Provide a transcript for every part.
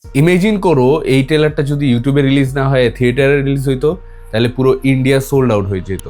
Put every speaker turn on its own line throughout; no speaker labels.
Imagine করো এই ট্রেলারটা যদি ইউটিউবে রিলিজ না হয়ে থিয়েটারে রিলিজ হইতো, তাহলে পুরো ইন্ডিয়া সোল্ড আউট হয়ে যেত।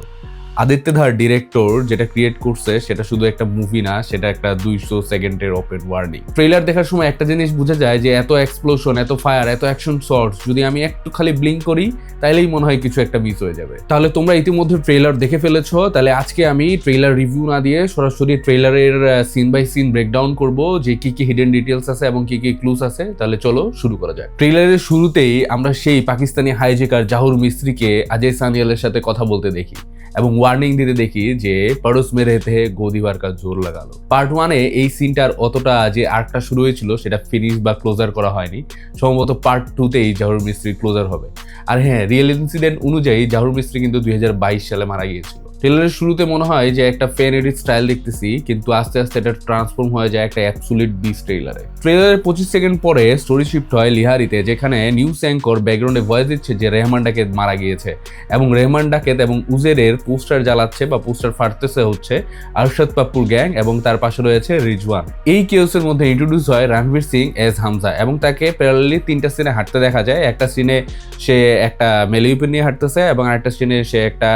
আদিত্য ধার ডিরেক্টর যেটা ক্রিয়েট করছে সেটা শুধু একটা মুভি না, সেটা একটা 200 সেকেন্ডের ওপেন ওয়ার্নিং। ট্রেলার দেখার সময় একটা জিনিস বোঝা যায় যে এত এক্সপ্লোশন, এত ফায়ার, এত অ্যাকশন শর্টস যদি আমি একটু খালি ব্লিঙ্ক করি তাহলেই মনে হয় কিছু একটা মিস হয়ে যাবে। তাহলে তোমরা ইতিমধ্যে ট্রেলার দেখে ফেলেছো, তাহলে আজকে আমি ট্রেলার রিভিউ না দিয়ে সরাসরি ট্রেলারের সিন বাই সিন ব্রেকডাউন করব, যে কি কি হিডেন ডিটেলস আছে এবং কি কি ক্লুজ আছে। তাহলে চলো শুরু করা যাক। ট্রেলারের শুরুতেই আমরা সেই পাকিস্তানি হাইজেকার জাহুর মিস্ত্রিকে অজয় সানিয়ালের সাথে কথা বলতে দেখি এবং ওয়ার্নিং দিতে দেখি যে পড়োস মে রেহতে হে গোদিবার কা জোর লাগালো। পার্ট 1-এ এই সিনটার অতটা যে আর্কটা শুরু হয়েছিল সেটা ফিনিশ বা ক্লোজার করা হয়নি। সম্ভবত পার্ট 2-তেই জাহুর মিস্ত্রি ক্লোজার হবে। আর হ্যাঁ, রিয়েল ইনসিডেন্ট অনুযায়ী জাহুর মিস্ত্রি কিন্তু 2022 সালে মারা গিয়েছিল। ট্রেলারের শুরুতে মনে হয় যে একটা ফ্যান এডিট স্টাইল দেখতেছি, কিন্তু আস্তে আস্তে এটা ট্রান্সফর্ম হয়ে যায় একটা অ্যাবসলিউট বিস্ট ট্রেলারে। ট্রেলারের 25 সেকেন্ড পরে স্টোরি শিফট হয় লিহারিতে, যেখানে নিউজ অ্যাঙ্কর ব্যাকগ্রাউন্ডে ভয়েস দিচ্ছে যে রেহমান ডাকেত মারা গিয়েছে এবং রেহমান ডাকেত এবং উজেরের পোস্টার জ্বালাচ্ছে বা পোস্টার ফাটতেছে হচ্ছে আরশাদ পাপ্পুর গ্যাং এবং তার পাশে রয়েছে রিজওয়ান। এই কেওসের মধ্যে ইন্ট্রোডিউস হয় রণবীর সিং এজ হামজা এবং তাকে প্যারালালি 3টা সিনে হাঁটতে দেখা যায়। একটা সিনে সে একটা মেলিউপেন নিয়ে হাঁটতেছে এবং আরেকটা সিনে সে একটা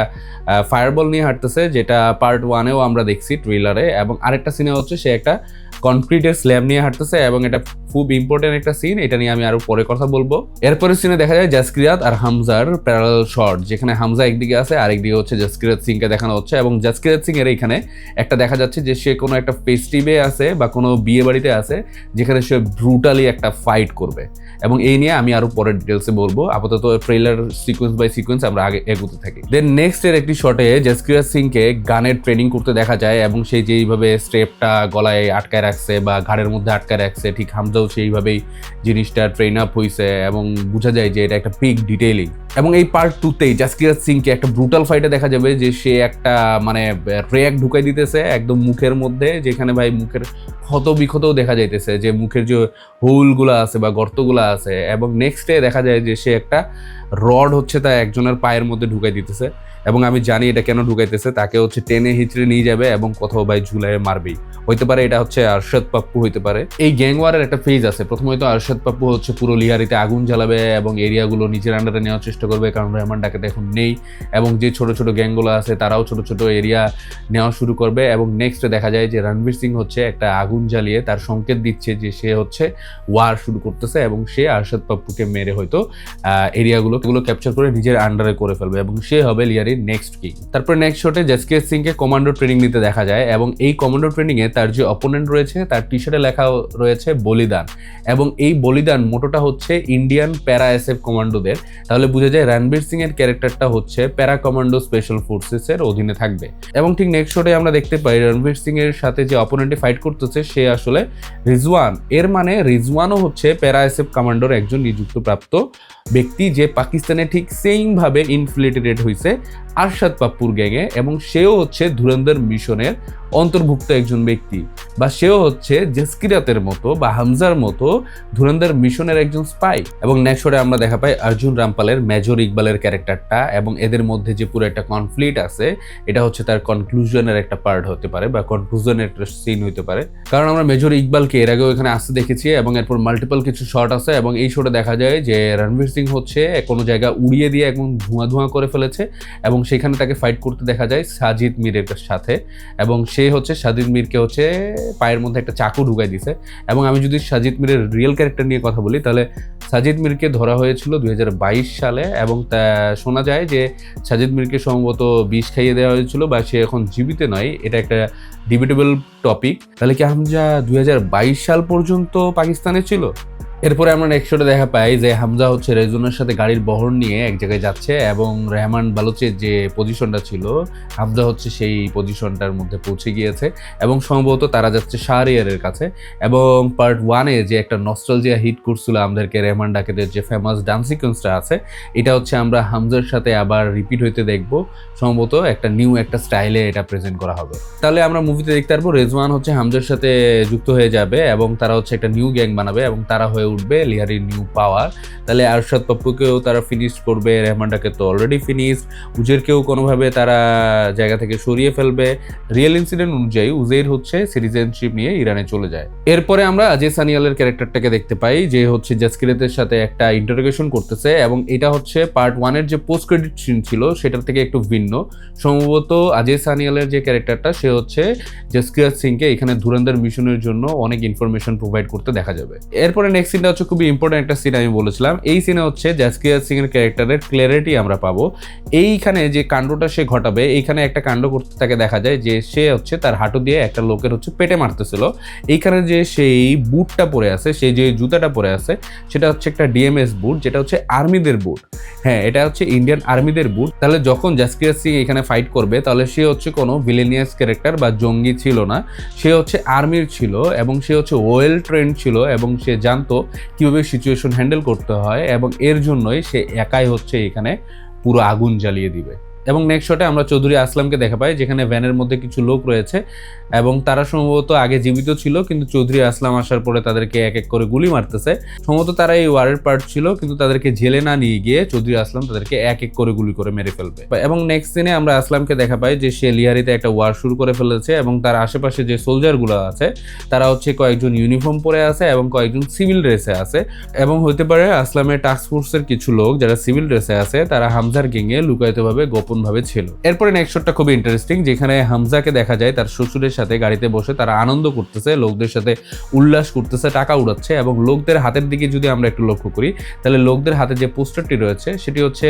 ফায়ারবল নিয়ে হাঁটতেছে, যেটা পার্ট 1-এও আমরা দেখছি ট্রেলারে। এবং আরেকটা সিনে হচ্ছে সে একটা কনক্রিটের স্ল্যাব নিয়ে হাঁটতেছে এবং এটা খুব ইম্পর্টেন্ট একটা সিন, এটা নিয়ে আমি আরো পরে কথা বলবো। এরপরের সিনে দেখা যায় জাসকিরাত আর হামজার প্যারালাল শট, যেখানে হামজা একদিকে আছে আর একদিকে হচ্ছে জাসকিরাত সিংকে দেখানো হচ্ছে। এবং জাসকিরাত সিং এর এখানে একটা দেখা যাচ্ছে যে সে কোনো একটা ফেস্টিভে আছে বা কোনো বিয়ে বাড়িতে আছে, যেখানে সে ব্রুটালি একটা ফাইট করবে এবং এই নিয়ে আমি আরো পরের ডিটেলসে বলবো। আপাতত ট্রেলার সিকোয়েন্স বাই সিকোয়েন্স আমরা আগে এগোতে থাকি। দেন নেক্সট এর একটি শটে জাসকিরাত সিংকে গানের ট্রেনিং করতে দেখা যায় এবং সে যেইভাবে স্টেপটা গলায় আটকায় রাখছে বা ঘাড়ের মধ্যে আটকায় রাখছে, ঠিক হামজাও সেইভাবেই জিনিসটা ট্রেন আপ হয়েছে এবং বোঝা যায় যে এটা একটা পিক ডিটেইলিং। এবং এই পার্ট 2-তেই জাসকিরাত সিংকে একটা ব্রুটাল ফাইটে দেখা যাবে যে সে একটা মানে র্যাক ঢুকাই দিতেছে একদম মুখের মধ্যে, যেখানে ভাই মুখের ক্ষত বিক্ষতও দেখা যাইতেছে, যে মুখের যে হোলগুলো আছে বা গর্তগুলো আছে। এবং নেক্সটে দেখা যায় যে সে একটা রড হচ্ছে তা একজনের পায়ের মধ্যে ঢুকাই দিতেছে এবং আমি জানি এটা কেন ঢুকাইতেছে, তাকে হচ্ছে টেনে হিচড়ে নিয়ে যাবে এবং কোথাও ভাই ঝুলায় মারবেই। হইতে পারে এটা হচ্ছে আরশাদ পাপ্পু হইতে পারে। এই গ্যাং ওয়ারের একটা ফেজ আছে। প্রথমত আরশাদ পাপ্পু হচ্ছে পুরো লিহারিতে আগুন জ্বালাবে এবং এরিয়াগুলো নিজের আন্ডারে নেওয়ার চেষ্টা করবে, কারণ রেহমান ডাকাত এখন নেই এবং যে ছোট ছোট গ্যাংগুলো আছে তারাও ছোট ছোট এরিয়া নেওয়া শুরু করবে। এবং নেক্সটে দেখা যায় যে রণবীর সিং হচ্ছে একটা আগুন জ্বালিয়ে তার সংকেত দিচ্ছে যে সে হচ্ছে ওয়ার শুরু করতেছে এবং সে আরশাদ পাপ্পুকে মেরে হয়তো এরিয়াগুলো ক্যাপচার করে নিজের আন্ডারে করে ফেলবে এবং সে হবে লিহারির নেক্সট কিং। তারপর নেক্সট শটে জাসকিরাত সিংকে কমান্ডো ট্রেনিং নিতে দেখা যায় এবং এই কমান্ডো ট্রেনিং এ তার যে অপোনেন্ট রয়েছে তার টি শার্টে লেখা রয়েছে বলিদান এবং এই বলিদান মোটোটা হচ্ছে ইন্ডিয়ান প্যারা এসএফ কমান্ডোদের। তাহলে বোঝা যায় রণবীর সিং এর ক্যারেক্টারটা হচ্ছে প্যারা কমান্ডো স্পেশাল ফোর্সেস এর অধীনে থাকবে। এবং ঠিক নেক্সট শটে আমরা দেখতে পাই রণবীর সিং এর সাথে যে অপোনেন্টে ফাইট করতেছে সে আসলে রিজওয়ান। এর মানে রিজওয়ানও হচ্ছে প্যারা এসএফ কমান্ডোর একজন নিযুক্ত প্রাপ্ত ব্যক্তি, যে পাকিস্তানে ঠিক সেম ভাবে ইনফিল্ট্রেটেড হয়েছে আরশাদ পাপ্পুর গ্যাংয়ে এবং সেও হচ্ছে ধুরন্ধর মিশনের অন্তর্ভুক্ত একজন ব্যক্তি, বা সেও হচ্ছে জাসকিরাতের মতো বা হামজার মতো ধুরন্ধর মিশনের একজন স্পাই। এবং নেক্সট শটে আমরা দেখা পাই অর্জুন রামপালের মেজর ইকবালের ক্যারেক্টারটা এবং এদের মধ্যে যে পুরো একটা কনফ্লিক্ট আছে এটা হচ্ছে তার কনক্লুশনের একটা পার্ট হতে পারে বা কনক্লুশনের একটা সিন হতে পারে, কারণ আমরা মেজর ইকবালকে এর আগেও এখানে আসতে দেখেছি এবং এরপর মাল্টিপল কিছু শট আছে। এবং এই শটে দেখা যায় যে রণবীর সিং হচ্ছে কোনো জায়গা উড়িয়ে দিয়ে একদম ধোঁয়া ধোঁয়া করে ফেলেছে এবং সেখানে তাকে ফাইট করতে দেখা যায় সাজিদ মিরের সাথে এবং সে হচ্ছে সাজিদ মিরকে হচ্ছে পায়ের মধ্যে একটা চাকু ঢুকাই দিছে। এবং আমি যদি সাজিদ মিরের রিয়েল ক্যারেক্টার নিয়ে কথা বলি তাহলে সাজিদ মিরকে ধরা হয়েছিল 2022 সালে এবং তা শোনা যায় যে সাজিদ মিরকে সম্ভবত বিষ খাইয়ে দেওয়া হয়েছিল বা সে এখন জীবিত নয়, এটা একটা ডিবেটেবল টপিক। তাহলে কি হামজা 2022 সাল পর্যন্ত পাকিস্তানে ছিল? এরপরে আমরা নেক্সট শটে দেখা পাই যে হামজা হচ্ছে রেজওয়ানের সাথে গাড়ির বহর নিয়ে এক জায়গায় যাচ্ছে এবং রেহমান বালুচের যে পজিশনটা ছিল হামজা হচ্ছে সেই পজিশনটার মধ্যে পৌঁছে গিয়েছে এবং সম্ভবত তারা যাচ্ছে শাহরিয়ারের কাছে। এবং পার্ট 1-এ যে একটা নস্টালজিয়া হিট করছিল আমাদেরকে রেহমান ডাকাতের যে ফেমাস ডান্স সিকোয়েন্সটা আছে, এটা হচ্ছে আমরা হামজার সাথে আবার রিপিট হইতে দেখবো, সম্ভবত একটা নিউ একটা স্টাইলে এটা প্রেজেন্ট করা হবে। তাহলে আমরা মুভিতে দেখতে পারবো রেজওয়ান হচ্ছে হামজার সাথে যুক্ত হয়ে যাবে এবং তারা হচ্ছে একটা নিউ গ্যাং বানাবে এবং তারা হয়ে উঠবে লিহারির নিউ পাওয়ার, তাহলে আরশাদ পাপ্পুকেও তারা ফিনিশ করবে, রেহমানটাকে তো অলরেডি ফিনিশ, উজেরকেও কোনোভাবে তারা জায়গা থেকে সরিয়ে ফেলবে। রিয়েল ইনসিডেন্ট অনুযায়ী উজের হচ্ছে সিটিজেনশিপ নিয়ে ইরানে চলে যায়। এরপরে আমরা অজয় সানিয়ালের ক্যারেক্টারটাকে দেখতে পাই, যে হচ্ছে জাসকিরাতের সাথে একটা ইন্টারোগেশন করতেছে, এবং এটা হচ্ছে পার্ট 1-এর যে পোস্ট ক্রেডিট সিন ছিল সেটার থেকে একটু ভিন্ন। সম্ভবত অজয় সানিয়ালের যে ক্যারেক্টারটা সে হচ্ছে জাসকিরাত সিংকে এখানে ধুরন্ধর মিশনের জন্য অনেক ইনফরমেশন প্রোভাইড করতে দেখা যাবে। এরপরে নেক্সট সিনটা হচ্ছে খুবই ইম্পর্টেন্ট একটা সিন, আমি বলেছিলাম এই সিনে হচ্ছে জাসকিরাত সিং এর ক্যারেক্টারের ক্লিয়ারিটি আমরা পাবো। এইখানে যে কাণ্ডটা সে ঘটাবে, এইখানে একটা কাণ্ড করতে তাকে দেখা যায় যে সে হচ্ছে তার হাঁটু দিয়ে একটা লোকের হচ্ছে পেটে মারতেছিল। এইখানে যে সেই বুটটা পরে আছে, সেই যে জুতাটা পরে আছে সেটা হচ্ছে একটা ডিএমএস বুট, যেটা হচ্ছে আর্মিদের বুট। হ্যাঁ, এটা হচ্ছে ইন্ডিয়ান আর্মিদের বুট। তাহলে যখন জাসকিরাত সিং এখানে ফাইট করবে তাহলে সে হচ্ছে কোনো ভিলেনিয়াস ক্যারেক্টার বা জঙ্গি ছিল না, সে হচ্ছে আর্মির ছিল এবং সে হচ্ছে ওয়েল ট্রেন্ড ছিল এবং সে জানতো কিভাবে সিচুয়েশন হ্যান্ডেল করতে হয়, এবং এর জন্যই সে একাই হচ্ছে এখানে পুরো আগুন জ্বালিয়ে দিবে। এবং নেক্সট শটে আমরা চৌধুরী আসলামকে দেখা পাই, যেখানে ভ্যানের মধ্যে কিছু লোক রয়েছে এবং তারা সম্ভবত আগে জীবিত ছিল, কিন্তু চৌধুরী আসলাম আসার পরে তাদেরকে এক এক করে গুলি মারতেছে। সম্ভবত তারা এই ওয়ারের পার্ট ছিল, কিন্তু তাদেরকে জেলে না নিয়ে গিয়ে চৌধুরী আসলাম তাদেরকে এক এক করে গুলি করে মেরে ফেলবে। এবং নেক্সট সিনে আমরা আসলামকে দেখা পাই যে সে লিহারিতে একটা ওয়ার শুরু করে ফেলেছে, এবং তার আশেপাশে যে সোলজারগুলো আছে তারা হচ্ছে কয়েকজন ইউনিফর্ম পরে আছে এবং কয়েকজন সিভিল ড্রেসে আছে, এবং হতে পারে আসলামের টাস্ক ফোর্সের কিছু লোক যারা সিভিল ড্রেসে আছে তারা হামজার গ্যাংয়ে লুকায়িতভাবে গোপনভাবে ছিল। এরপরে নেক্সট শটটা খুবই ইন্টারেস্টিং, যেখানে হামজাকে দেখা যায় তার শ্বশুরের সাথে গাড়িতে বসে তারা আনন্দ করতেছে, লোকদের সাথে উল্লাস করতেছে, টাকা উড়াচ্ছে। এবং লোকদের হাতের দিকে যদি আমরা একটু লক্ষ্য করি তাহলে লোকদের হাতে যে পোস্টারটি রয়েছে সেটি হচ্ছে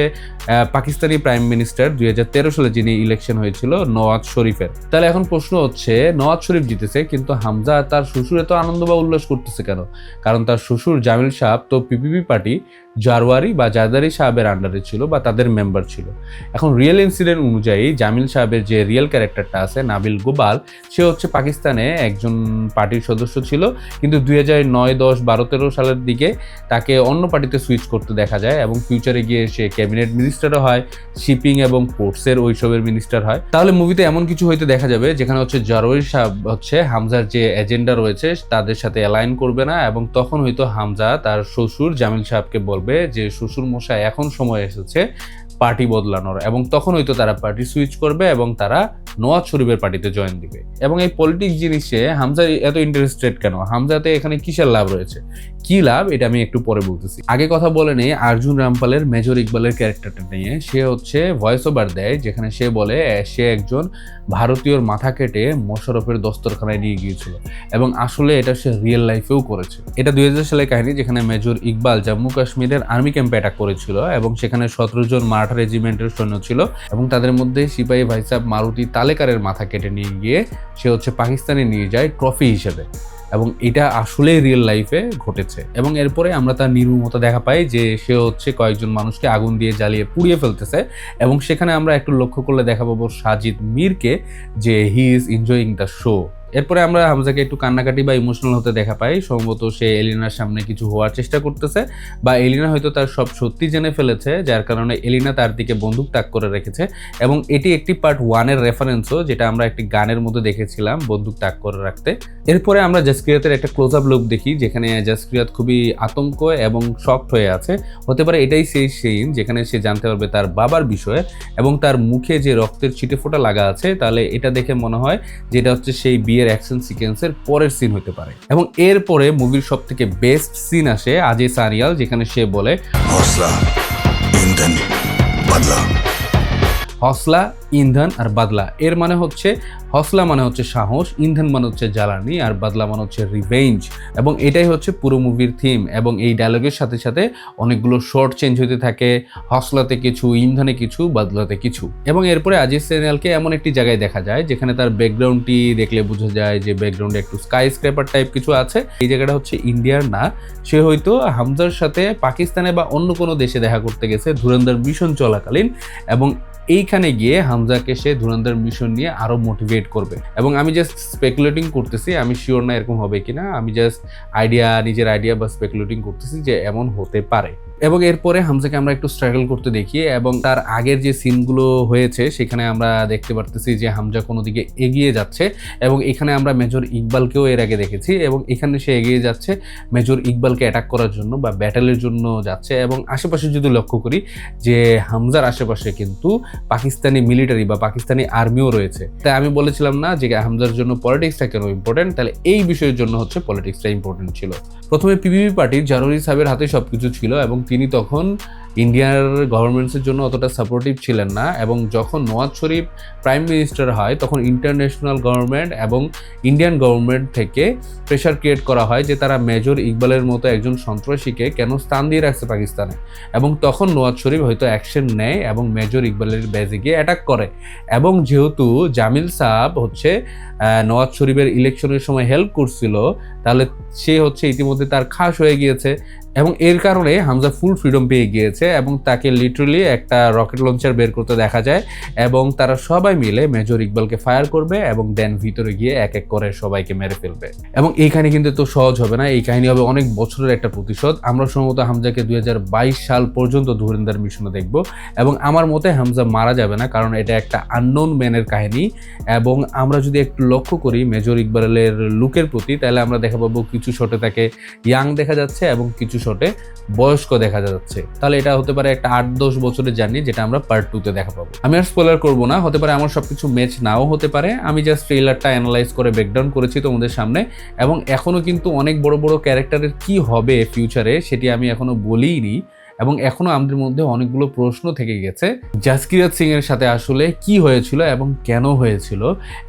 পাকিস্তানি প্রাইম মিনিস্টার 2013 সালে যিনি ইলেকশন হয়েছিল নওয়াজ শরীফের। তাহলে এখন প্রশ্ন হচ্ছে নওয়াজ শরীফ জিতেছে, কিন্তু হামজা তার শ্বশুর এত আনন্দ বা উল্লাস করতেছে কেন? কারণ তার শ্বশুর জামিল সাহেব তো পিপিপি পার্টি জারওয়ারি বা জারদারি সাহেবের আন্ডারে ছিল বা তাদের মেম্বার ছিল। এখন রিয়েল ইনসিডেন্ট অনুযায়ী জামিল সাহেবের যে রিয়েল ক্যারেক্টারটা আছে নাবিল গোপাল, সে হচ্ছে পাকিস্তানে একজন পার্টির সদস্য ছিল, কিন্তু 2009, 10, 12, 13 সালের দিকে তাকে অন্য পার্টিতে সুইচ করতে দেখা যায় এবং ফিউচারে গিয়ে সে ক্যাবিনেট মিনিস্টারও হয়, শিপিং এবং পোর্টসের ওইসবের মিনিস্টার হয়। তাহলে মুভিতে এমন কিছু হইতে দেখা যাবে যেখানে হচ্ছে জারওয়ারি সাহেব হচ্ছে হামজার যে এজেন্ডা রয়েছে তাদের সাথে অ্যালাইন করবে না, এবং তখন হয়তো হামজা তার শ্বশুর জামিল সাহেবকে বলবে যে শ্বশুর মশাই এখন সময় এসেছে পার্টি বদলানোর, এবং তখন হয়তো তারা পার্টি সুইচ করবে এবং তারা নওয়াজ শরীফের পার্টিতে জয়েন দিবে। এবং এই পলিটিক্স জিনিসে হামজা এত ইন্টারেস্টেড কেন? হামজাতে এখানে কিসের লাভ রয়েছে, কি লাভ, এটা আমি একটু পরে বলতেছি। আগে কথা বলে নেই আর্জুন রামপালের মেজর ইকবালের ক্যারেক্টারটা নিয়ে। সে হচ্ছে ভয়েস ওভার দেয়, যেখানে সে বলে সে একজন ভারতীয়র মাথা কেটে মোশাররফের দস্তরখানায় নিয়ে গিয়েছিল, এবং আসলে এটা সে রিয়েল লাইফেও করেছে। এটা 2000 সালের কাহিনী, যেখানে মেজর ইকবাল জম্মু কাশ্মীরের আর্মি ক্যাম্পে অ্যাটাক করেছিল এবং সেখানে 17 জন মারাঠা রেজিমেন্টের সৈন্য ছিল, এবং তাদের মধ্যে সিপাহী ভাইসাব মারুতি তালেকারের মাথা কেটে নিয়ে গিয়ে সে হচ্ছে পাকিস্তানে নিয়ে যায় ট্রফি হিসেবে, এবং এটা আসলেই রিয়েল লাইফে ঘটেছে। এবং এরপরে আমরা তার নির্মমতা দেখা পাই যে সে হচ্ছে কয়েকজন মানুষকে আগুন দিয়ে জ্বালিয়ে পুড়িয়ে ফেলতেছে, এবং সেখানে আমরা একটু লক্ষ্য করলে দেখা পাবো সাজিদ মিরকে, যে he is enjoying the show. এরপরে আমরা হামজাকে একটু কান্নাকাটি বা ইমোশনাল হতে দেখা পাই। সম্ভবত সে এলিনার সামনে কিছু হওয়ার চেষ্টা করতেছে, বা এলিনা হয়তো তার সব সত্যি জেনে ফেলেছে, যার কারণে এলিনা তার দিকে বন্দুক তাক করে রেখেছে। এবং এটি একটি পার্ট 1-এর রেফারেন্সও, যেটা আমরা একটি গানের মধ্যে দেখেছিলাম বন্দুক তাক করে রাখতে। এরপরে আমরা জাসকিরাতের একটা ক্লোজ আপ লুক দেখি, যেখানে জাসকিরাত খুবই আতঙ্ক এবং শকড হয়ে আছে। হতে পারে এটাই সেই সিন যেখানে সে জানতে পারবে তার বাবার বিষয়ে, এবং তার মুখে যে রক্তের ছিটে ফোঁটা লাগা আছে, তাহলে এটা দেখে মনে হয় যে এটা হচ্ছে সেই বিয়ের অ্যাকশন সিকোয়েন্সের পরের সিন হতে পারে। এবং এরপরে মুভির সব থেকে বেস্ট সিন আসে অজয় সানিয়াল, যেখানে সে বলে
हौसला ईंधन बदला।
হসলা, ইন্ধন আর বাদলা। এর মানে হচ্ছে হসলা মানে হচ্ছে সাহস, ইন্ধন মানে হচ্ছে জ্বালানি, আর বাদলা মানে হচ্ছে রিভেঞ্জ। এবং এটাই হচ্ছে পুরো মুভির থিম। এবং এই ডায়লগের সাথে সাথে অনেকগুলো শর্ট চেঞ্জ হতে থাকে, হসলাতে কিছু, ইন্ধনে কিছু, বাদলাতে কিছু। এবং এরপরে অজয় সানিয়ালকে এমন একটি জায়গায় দেখা যায় যেখানে তার ব্যাকগ্রাউন্ডটি দেখলে বোঝা যায় যে ব্যাকগ্রাউন্ডে একটু স্কাই স্ক্র্যাপার টাইপ কিছু আছে। এই জায়গাটা হচ্ছে ইন্ডিয়ার না, সে হয়তো হামজার সাথে পাকিস্তানে বা অন্য কোনো দেশে দেখা করতে গেছে ধুরন্ধর মিশন চলাকালীন, এবং এইখানে গিয়ে হামজাকে সে ধুরন্ধর মিশন নিয়ে আরো মোটিভেট করবে। এবং আমি জাস্ট স্পেকুলেটিং করতেছি, আমি শিওর না এরকম হবে কিনা, আমি জাস্ট নিজের আইডিয়া বা স্পেকুলেটিং করতেছি যে এমন হতে পারে। এবং এরপরে হামজাকে আমরা একটু স্ট্রাগল করতে দেখি এবং তার আগের যে সিনগুলো হয়েছে সেখানে আমরা দেখতে পারতেছি যে হামজা কোনো দিকে এগিয়ে যাচ্ছে এবং এখানে আমরা মেজর ইকবালকেও এর আগে দেখেছি এবং এখানে সে এগিয়ে যাচ্ছে মেজর ইকবালকে অ্যাটাক করার জন্য বা ব্যাটেলের জন্য যাচ্ছে এবং আশেপাশে যদি লক্ষ্য করি যে হামজার আশেপাশে কিন্তু পাকিস্তানি মিলিটারি বা পাকিস্তানি আর্মিও রয়েছে। তাই আমি বলেছিলাম না যে হামজার জন্য পলিটিক্সটা কেন ইম্পর্টেন্ট, তাহলে এই বিষয়ের জন্য হচ্ছে পলিটিক্সটা ইম্পর্টেন্ট ছিল। প্রথমে পিপিপি পার্টির জারুরি সাহেবের হাতে সবকিছু ছিল এবং তিনি তখন ইন্ডিয়ার গভর্নমেন্টসের জন্য অতটা সাপোর্টিভ ছিলেন না এবং যখন নওয়াজ শরীফ প্রাইম মিনিস্টার হয় তখন ইন্টারন্যাশনাল গভর্নমেন্ট এবং ইন্ডিয়ান গভর্নমেন্ট থেকে প্রেশার ক্রিয়েট করা হয় যে তারা মেজর ইকবালের মতো একজন সন্ত্রাসীকে কেন স্থান দিয়ে রাখছে পাকিস্তানে, এবং তখন নওয়াজ শরীফ হয়তো অ্যাকশন নেয় এবং মেজর ইকবালের বেজে গিয়ে অ্যাটাক করে। এবং যেহেতু জামিল সাহেব হচ্ছে নওয়াজ শরীফের ইলেকশনের সময় হেল্প করছিল, তাহলে সে হচ্ছে ইতিমধ্যে তার খাস হয়ে গিয়েছে এবং এর কারণে হামজা ফুল ফ্রিডম পেয়ে গিয়েছে এবং তাকে লিটারালি একটা রকেট লঞ্চার বের করতে দেখা যায় এবং তারা সবাই মিলে মেজর ইকবালকে ফায়ার করবে এবং দেন ভিতরে গিয়ে এক এক করে সবাইকে মেরে ফেলবে। এবং এই কাহিনী কিন্তু তো সহজ হবে না, এই কাহিনী হবে অনেক বছরের একটা প্রতিশোধ। আমরা সম্ভবত হামজাকে 2022 সাল পর্যন্ত ধুরিন্দার মিশনে দেখব এবং আমার মতে হামজা মারা যাবে না, কারণ এটা একটা আননোন ম্যানের কাহিনী। এবং আমরা যদি একটু লক্ষ্য করি মেজর ইকবালের লুকের প্রতি, তাহলে আমরা দেখা পাবো কিছু শটে তাকে ইয়াং দেখা যাচ্ছে এবং কিছু শটে বয়স্ক দেখা যাচ্ছে। তাহলে এটা হতে পারে একটা 8-10 বছরের জার্নি, যেটা আমরা পার্ট 2 তে দেখা পাবো। আমি আর স্পয়লার করবো না, হতে পারে আমার সবকিছু ম্যাচ নাও হতে পারে। আমি জাস্ট ট্রেলারটা অ্যানালাইজ করে ব্রেকডাউন করেছি তোমাদের সামনে এবং এখনো কিন্তু অনেক বড় বড় ক্যারেক্টারের কি হবে ফিউচারে সেটি আমি এখনো বলিনি এবং এখনো আমাদের মধ্যে অনেকগুলো প্রশ্ন থেকে গেছে। জাসকিরাত সিং এর সাথে আসলে কি হয়েছিল এবং কেন হয়েছিল,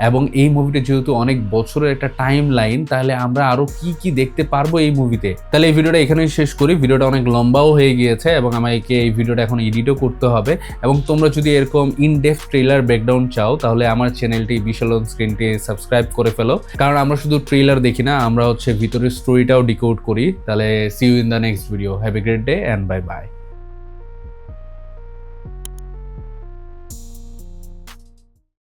এবং এই মুভিটা যেহেতু অনেক বছরের একটা টাইম লাইন, তাহলে আমরা আরো কি কি দেখতে পারবো এই মুভিতে। তাহলে এই ভিডিওটা এখানেই শেষ করি। ভিডিওটা অনেক লম্বাও হয়ে গিয়েছে এবং আমাকে এই ভিডিওটা এখন এডিটও করতে হবে। এবং তোমরা যদি এরকম ইনডেপথ ট্রেলার ব্রেকডাউন চাও, তাহলে আমার চ্যানেলটি বিশাল অন স্ক্রিনটি সাবস্ক্রাইব করে ফেলো, কারণ আমরা শুধু ট্রেলার দেখি না, আমরা হচ্ছে ভিতরের স্টোরিটাও ডিকোড করি। তাহলে see you in the next video. Have a great day and bye by.